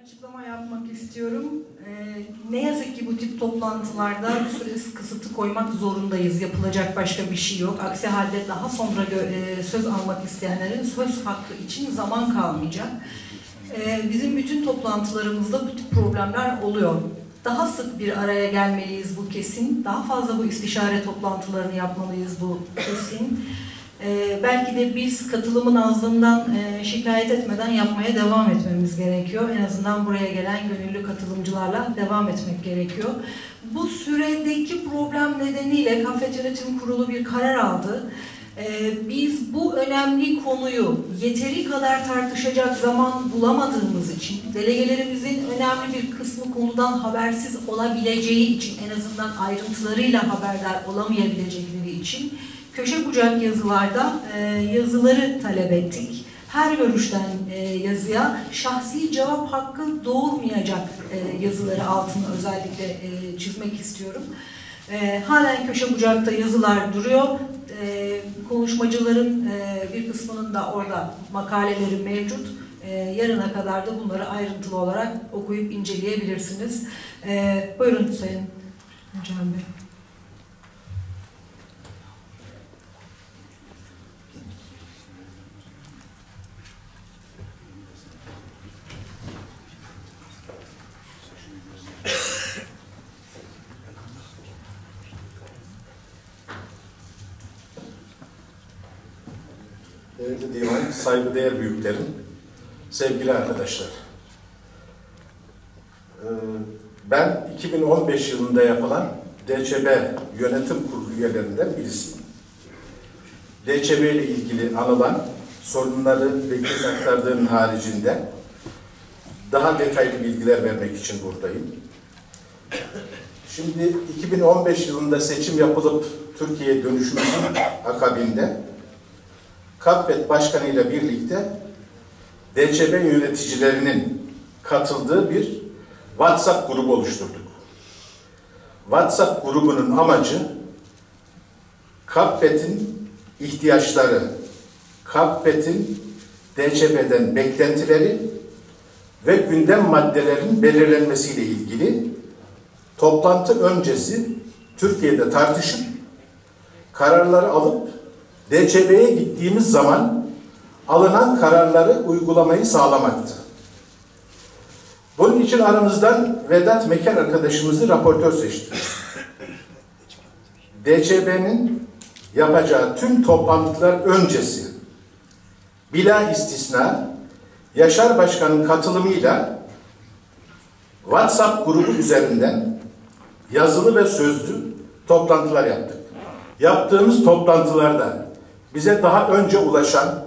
açıklama yapmak istiyorum. Ne yazık ki bu tip toplantılarda süre kısıtı koymak zorundayız. Yapılacak başka bir şey yok. Aksi halde daha sonra söz almak isteyenlerin söz hakkı için zaman kalmayacak. Bizim bütün toplantılarımızda bu tip problemler oluyor. Daha sık bir araya gelmeliyiz, bu kesin. Daha fazla bu istişare toplantılarını yapmalıyız, bu kesin. Belki de biz katılımın azlığından şikayet etmeden yapmaya devam etmemiz gerekiyor. En azından buraya gelen gönüllü katılımcılarla devam etmek gerekiyor. Bu süredeki problem nedeniyle Kafet Yönetim Kurulu bir karar aldı. Biz bu önemli konuyu yeteri kadar tartışacak zaman bulamadığımız için, delegelerimizin önemli bir kısmı konudan habersiz olabileceği için, en azından ayrıntılarıyla haberdar olamayabilecekleri için köşe bucak yazılarda yazıları talep ettik. Her görüşten yazıya şahsi cevap hakkı doğurmayacak yazıları altını özellikle çizmek istiyorum. Halen köşe bucakta yazılar duruyor. Konuşmacıların bir kısmının da orada makaleleri mevcut. Yarına kadar da bunları ayrıntılı olarak okuyup inceleyebilirsiniz. Buyurun Sayın Hocam Bey. Değerli divan, saygıdeğer büyüklerim, sevgili arkadaşlar. Ben 2015 yılında yapılan DÇB Yönetim Kurulu üyelerinden birisiyim. DÇB ile ilgili anılan sorunları vekil aktardığının haricinde daha detaylı bilgiler vermek için buradayım. Şimdi 2015 yılında seçim yapılıp Türkiye'ye dönüşümünün akabinde Kafet Başkanı ile birlikte DÇB yöneticilerinin katıldığı bir WhatsApp grubu oluşturduk. WhatsApp grubunun amacı Kafet'in ihtiyaçları, Kafet'in DÇB'den beklentileri ve gündem maddelerin belirlenmesiyle ilgili toplantı öncesi Türkiye'de tartışıp kararları alıp DÇB'ye gittiğimiz zaman alınan kararları uygulamayı sağlamaktı. Bunun için aramızdan Vedat Meker arkadaşımızı raportör seçtik. DÇB'nin yapacağı tüm toplantılar öncesi bila istisna Yaşar Başkan'ın katılımıyla WhatsApp grubu üzerinden yazılı ve sözlü toplantılar yaptık. Yaptığımız toplantılarda bize daha önce ulaşan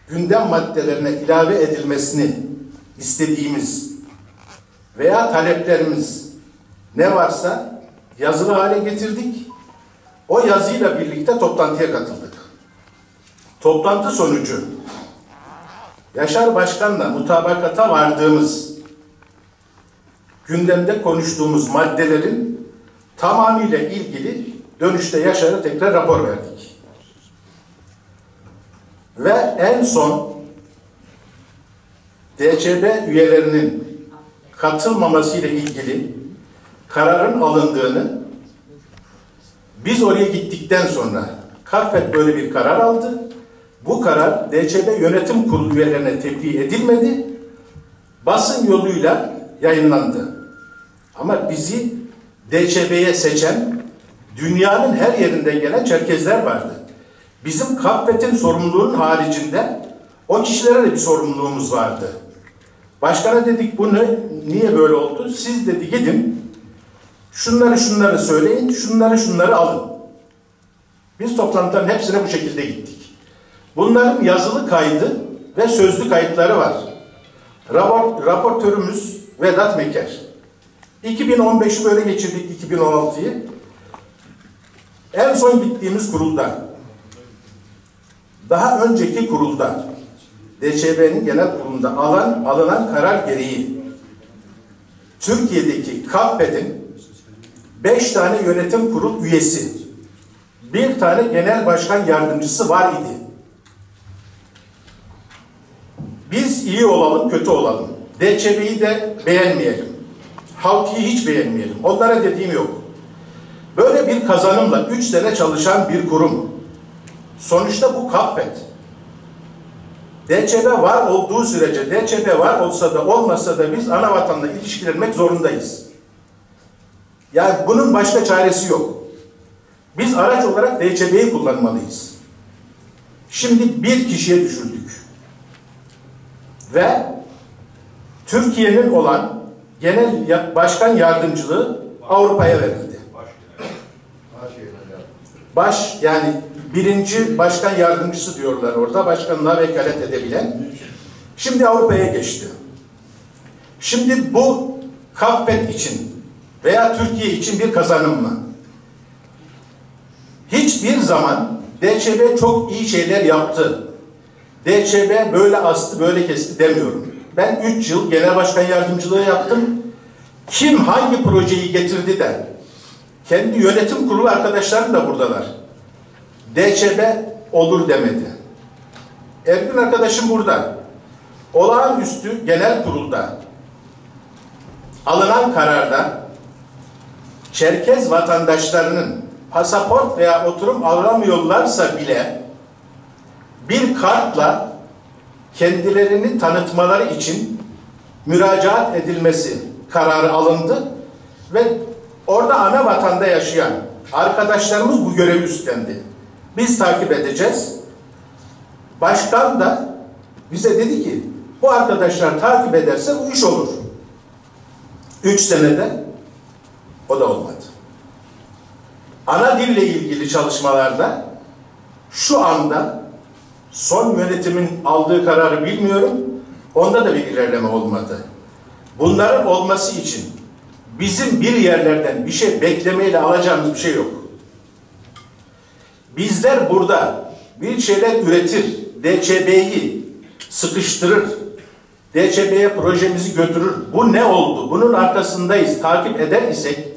gündem maddelerine ilave edilmesini istediğimiz veya taleplerimiz ne varsa yazılı hale getirdik. O yazıyla birlikte toplantıya katıldık. Toplantı sonucu Yaşar Başkan'la mutabakata vardığımız gündemde konuştuğumuz maddelerin tamamıyla ilgili dönüşte Yaşar'a tekrar rapor verdik. Ve en son DÇB üyelerinin katılmamasıyla ilgili kararın alındığını biz oraya gittikten sonra Kafet böyle bir karar aldı. Bu karar DÇB Yönetim Kurulu üyelerine tebliğ edilmedi. Basın yoluyla yayınlandı. Ama bizi DÇB'ye seçen dünyanın her yerinden gelen Çerkezler vardı. Bizim Kafet'in sorumluluğunun haricinde o kişilere de bir sorumluluğumuz vardı. Başkana dedik bunu niye böyle oldu? Siz dedi gidin şunları söyleyin, şunları alın. Biz toplantıların hepsine bu şekilde gittik. Bunların yazılı kaydı ve sözlü kayıtları var. Raportörümüz Vedat Meker. 2015'i böyle geçirdik, 2016'yı. En son gittiğimiz kurulda, daha önceki kurulda, DÇB'nin genel kurulunda alınan karar gereği Türkiye'deki Kafet'in 5 tane yönetim kurul üyesi, 1 tane genel başkan yardımcısı var idi. Biz iyi olalım, kötü olalım. DÇB'yi de beğenmeyelim. Houthiy'i hiç beğenmeyelim. Onlara dediğim yok. Böyle bir kazanımla 3 sene çalışan bir kurum. Sonuçta bu Kaffet. DÇB var olduğu sürece, DÇB var olsa da olmasa da biz ana vatanla ilişkilenmek zorundayız. Yani bunun başka çaresi yok. Biz araç olarak DÇB'yi kullanmalıyız. Şimdi bir kişiye düşürdük. Ve Türkiye'nin olan genel başkan yardımcılığı Avrupa'ya verildi. Baş, yani birinci başkan yardımcısı diyorlar orada, başkanlığa vekalet edebilen. Şimdi Avrupa'ya geçti. Şimdi bu Kaffet için veya Türkiye için bir kazanım mı? Hiçbir zaman DÇB çok iyi şeyler yaptı. DÇB böyle astı, böyle kesti demiyorum. Ben 3 yıl genel başkan yardımcılığı yaptım. Kim hangi projeyi getirdi de, kendi yönetim kurulu arkadaşlarım da buradalar. DÇB olur demedi. Ergün arkadaşım burada. Olağanüstü genel kurulda alınan kararda Çerkez vatandaşlarının pasaport veya oturum alamıyorlarsa bile bir kartla kendilerini tanıtmaları için müracaat edilmesi kararı alındı ve orada ana vatanda yaşayan arkadaşlarımız bu görevi üstlendi. Biz takip edeceğiz. Başkan da bize dedi ki bu arkadaşlar takip ederse bu iş olur. 3 senede o da olmadı. Ana dille ilgili çalışmalarda şu anda son yönetimin aldığı kararı bilmiyorum. Onda da bir ilerleme olmadı. Bunların olması için bizim bir yerlerden bir şey beklemeyle alacağımız bir şey yok. Bizler burada bir şeyler üretir, DÇB'yi sıkıştırır, DÇB'ye projemizi götürür. Bu ne oldu? Bunun arkasındayız. Takip eder isek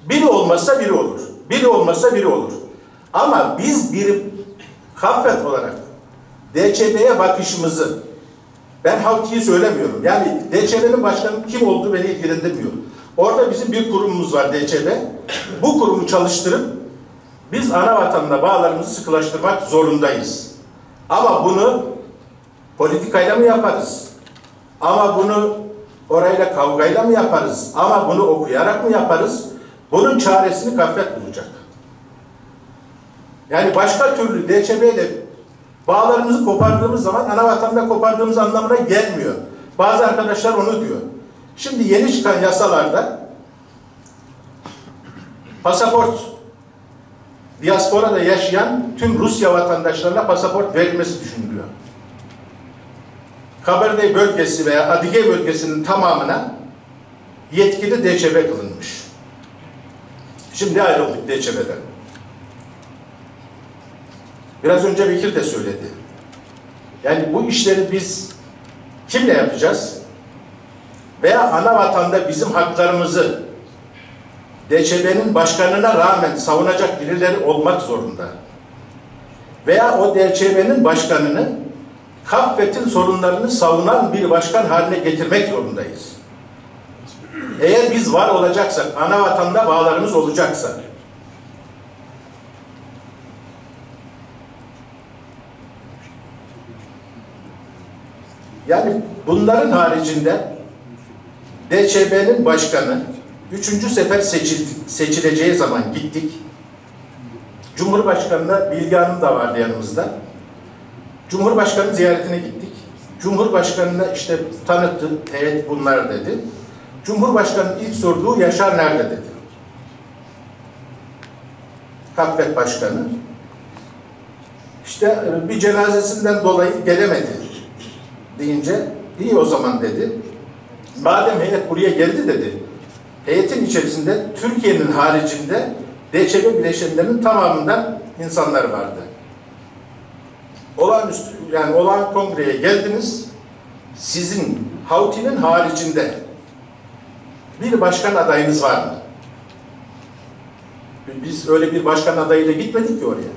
biri olmazsa biri olur. Biri olmazsa biri olur. Ama biz bir Kaffet olarak DÇB'ye bakışımızı, ben Houthiy'i söylemiyorum. Yani DÇB'nin başkanı kim olduğu beni ilgilendirmiyor. Orada bizim bir kurumumuz var DÇB. Bu kurumu çalıştırıp biz ana vatanla bağlarımızı sıkılaştırmak zorundayız. Ama bunu politikayla mı yaparız? Ama bunu orayla kavgayla mı yaparız? Ama bunu okuyarak mı yaparız? Bunun çaresini Kaffet bulacak. Yani başka türlü DÇB ile bağlarımızı kopardığımız zaman ana vatanda kopardığımız anlamına gelmiyor. Bazı arkadaşlar onu diyor. Şimdi yeni çıkan yasalarda pasaport, diasporada yaşayan tüm Rusya vatandaşlarına pasaport verilmesi düşünülüyor. Kabardey bölgesi veya Adige bölgesinin tamamına yetkili DÇB kılınmış. Şimdi ayrıldık DÇB'den. Biraz önce Bekir de söyledi. Yani bu işleri biz kimle yapacağız? Veya ana vatanda bizim haklarımızı DÇB'nin başkanına rağmen savunacak birileri olmak zorunda. Veya o DÇB'nin başkanını Kaffet'in sorunlarını savunan bir başkan haline getirmek zorundayız. Eğer biz var olacaksak, ana vatanda bağlarımız olacaksa, yani bunların haricinde DÇB'nin başkanı 3. sefer seçileceği zaman gittik. Cumhurbaşkanı'na Bilge Hanım da vardı yanımızda. Cumhurbaşkanı ziyaretine gittik. Cumhurbaşkanı'na işte tanıttı, evet bunlar dedi. Cumhurbaşkanı'nın ilk sorduğu Yaşar nerede dedi. Kaffet Başkanı. İşte bir cenazesinden dolayı gelemedi deyince iyi o zaman dedi. Madem heyet buraya geldi dedi. Heyetin içerisinde Türkiye'nin haricinde DÇB bileşenlerinin tamamından insanlar vardı. Olağanüstü, yani olağan kongreye geldiniz. Sizin Houthiy'nin haricinde bir başkan adayınız var mı? Biz öyle bir başkan adayıyla gitmedik ki oraya.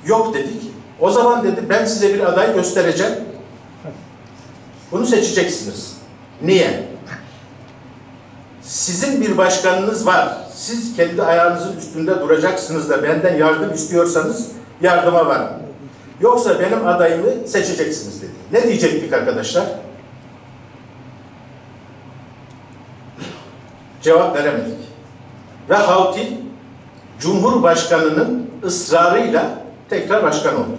Yok dedik. O zaman dedi ben size bir aday göstereceğim. Bunu seçeceksiniz. Niye? Sizin bir başkanınız var. Siz kendi ayağınızın üstünde duracaksınız da benden yardım istiyorsanız yardıma varın. Yoksa benim adayımı seçeceksiniz dedi. Ne diyecektik arkadaşlar? Cevap veremedik. Ve Houthi Cumhurbaşkanı'nın ısrarıyla tekrar başkan oldu.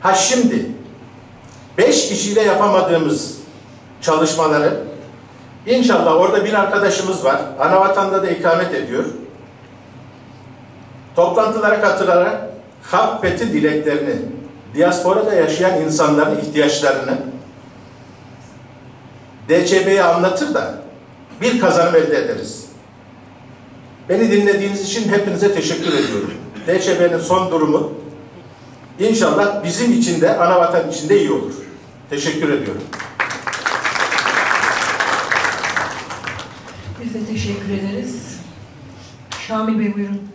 Ha şimdi 5 kişiyle yapamadığımız çalışmaları inşallah orada bir arkadaşımız var. Anavatan'da da ikamet ediyor. Toplantılara katılarak hak fethi dileklerini, diasporada yaşayan insanların ihtiyaçlarını DÇB'ye anlatır da bir kazanım elde ederiz. Beni dinlediğiniz için hepinize teşekkür ediyorum. DÇB'nin son durumu inşallah bizim için de Anavatan için de iyi olur. Teşekkür ediyorum. Biz de teşekkür ederiz. Şamil Bey buyurun.